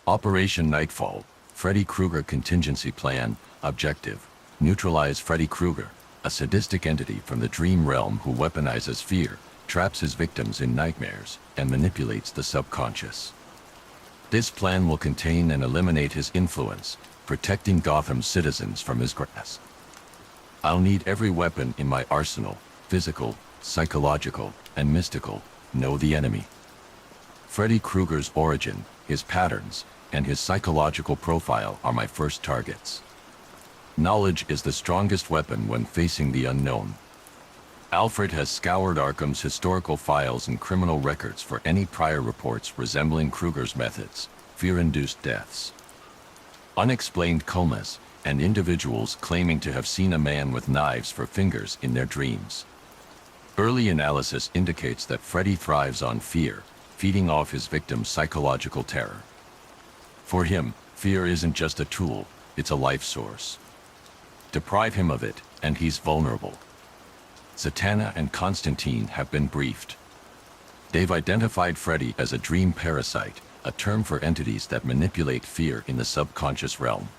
Operation Nightfall, Freddy Krueger Contingency Plan, Objective, neutralize Freddy Krueger, a sadistic entity from the dream realm who weaponizes fear, traps his victims in nightmares, and manipulates the subconscious. This plan will contain and eliminate his influence, protecting Gotham's citizens from his grasp. I'll need every weapon in my arsenal, physical, psychological, and mystical. Know the enemy. Freddy Krueger's origin, his patterns, and his psychological profile are my first targets. Knowledge is the strongest weapon when facing the unknown. Alfred has scoured Arkham's historical files and criminal records for any prior reports resembling Krueger's methods, fear-induced deaths, unexplained comas, and individuals claiming to have seen a man with knives for fingers in their dreams. Early analysis indicates that Freddy thrives on fear, feeding off his victim's psychological terror. For him, fear isn't just a tool, it's a life source. Deprive him of it, and he's vulnerable. Zatanna and Constantine have been briefed. They've identified Freddy as a dream parasite, a term for entities that manipulate fear in the subconscious realm.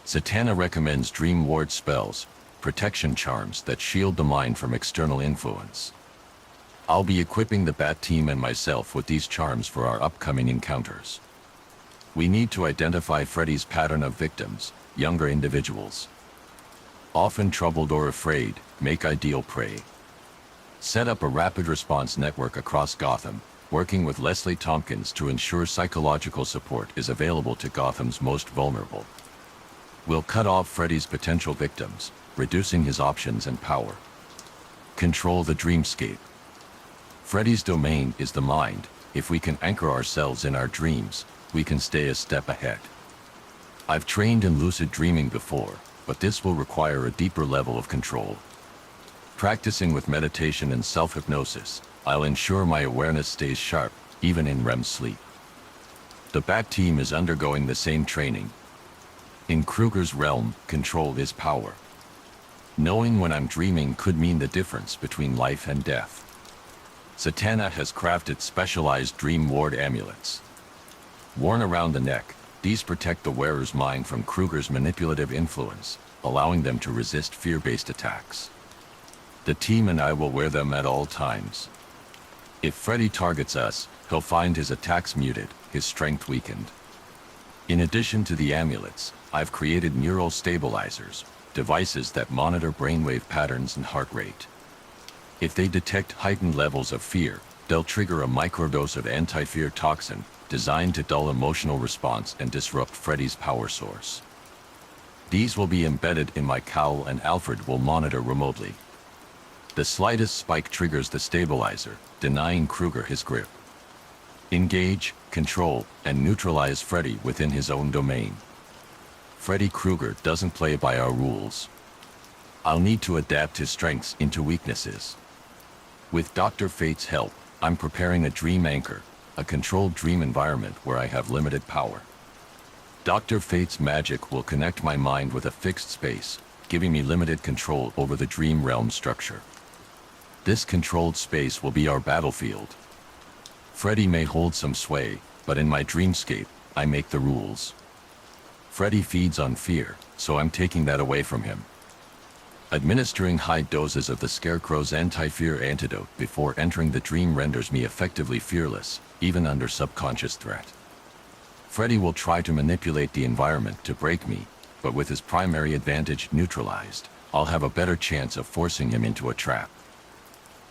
Zatanna recommends dream ward spells, protection charms that shield the mind from external influence. I'll be equipping the Bat team and myself with these charms for our upcoming encounters. We need to identify Freddy's pattern of victims, younger individuals, often troubled or afraid, make ideal prey. Set up a rapid response network across Gotham, working with Leslie Tompkins to ensure psychological support is available to Gotham's most vulnerable. We'll cut off Freddy's potential victims, reducing his options and power. Control the dreamscape. Freddy's domain is the mind. If we can anchor ourselves in our dreams, we can stay a step ahead. I've trained in lucid dreaming before, but this will require a deeper level of control. Practicing with meditation and self-hypnosis, I'll ensure my awareness stays sharp, even in REM sleep. The Bat team is undergoing the same training. In Krueger's realm, control is power. Knowing when I'm dreaming could mean the difference between life and death. Zatanna has crafted specialized dream ward amulets. Worn around the neck, these protect the wearer's mind from Krueger's manipulative influence, allowing them to resist fear-based attacks. The team and I will wear them at all times. If Freddy targets us, he'll find his attacks muted, his strength weakened. In addition to the amulets, I've created neural stabilizers, devices that monitor brainwave patterns and heart rate. If they detect heightened levels of fear, they'll trigger a microdose of anti-fear toxin, designed to dull emotional response and disrupt Freddy's power source. These will be embedded in my cowl and Alfred will monitor remotely. The slightest spike triggers the stabilizer, denying Krueger his grip. Engage, control, and neutralize Freddy within his own domain. Freddy Krueger doesn't play by our rules. I'll need to adapt his strengths into weaknesses. With Dr. Fate's help, I'm preparing a dream anchor, a controlled dream environment where I have limited power. Dr. Fate's magic will connect my mind with a fixed space, giving me limited control over the dream realm structure. This controlled space will be our battlefield. Freddy may hold some sway, but in my dreamscape, I make the rules. Freddy feeds on fear, so I'm taking that away from him. Administering high doses of the Scarecrow's anti-fear antidote before entering the dream renders me effectively fearless, even under subconscious threat. Freddy will try to manipulate the environment to break me, but with his primary advantage neutralized, I'll have a better chance of forcing him into a trap.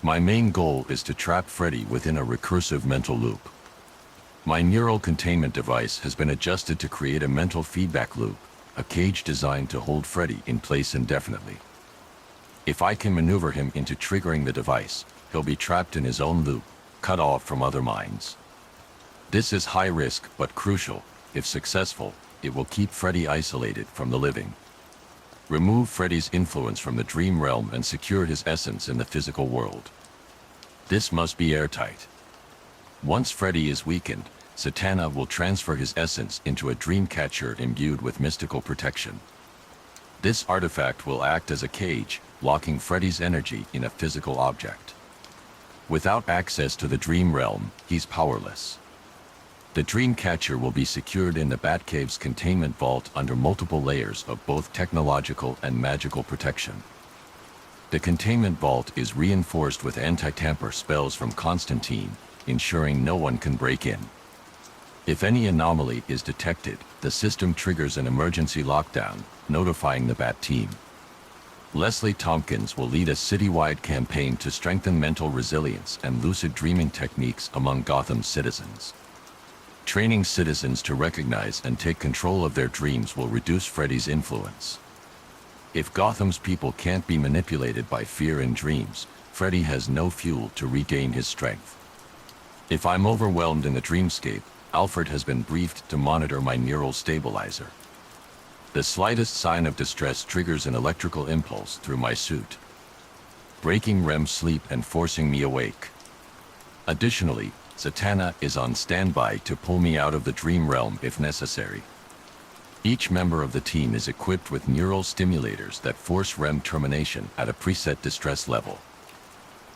My main goal is to trap Freddy within a recursive mental loop. My neural containment device has been adjusted to create a mental feedback loop, a cage designed to hold Freddy in place indefinitely. If I can maneuver him into triggering the device, he'll be trapped in his own loop, cut off from other minds. This is high risk but crucial. If successful, it will keep Freddy isolated from the living. Remove Freddy's influence from the dream realm and secure his essence in the physical world. This must be airtight. Once Freddy is weakened, Zatanna will transfer his essence into a dream catcher imbued with mystical protection. This artifact will act as a cage, locking Freddy's energy in a physical object. Without access to the dream realm, he's powerless. The Dreamcatcher will be secured in the Batcave's containment vault under multiple layers of both technological and magical protection. The containment vault is reinforced with anti-tamper spells from Constantine, ensuring no one can break in. If any anomaly is detected, the system triggers an emergency lockdown, notifying the Bat team. Leslie Tompkins will lead a citywide campaign to strengthen mental resilience and lucid dreaming techniques among Gotham's citizens. Training citizens to recognize and take control of their dreams will reduce Freddy's influence. If Gotham's people can't be manipulated by fear and dreams, Freddy has no fuel to regain his strength. If I'm overwhelmed in the dreamscape, Alfred has been briefed to monitor my neural stabilizer. The slightest sign of distress triggers an electrical impulse through my suit, breaking REM sleep and forcing me awake. Additionally, Zatanna is on standby to pull me out of the dream realm if necessary. Each member of the team is equipped with neural stimulators that force REM termination at a preset distress level.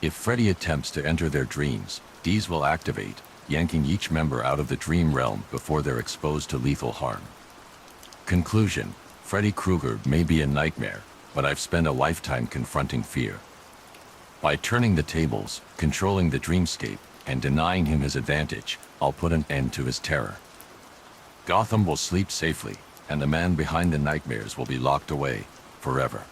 If Freddy attempts to enter their dreams, these will activate, yanking each member out of the dream realm before they're exposed to lethal harm. Conclusion: Freddy Krueger may be a nightmare, but I've spent a lifetime confronting fear. By turning the tables, controlling the dreamscape, and denying him his advantage, I'll put an end to his terror. Gotham will sleep safely, and the man behind the nightmares will be locked away forever.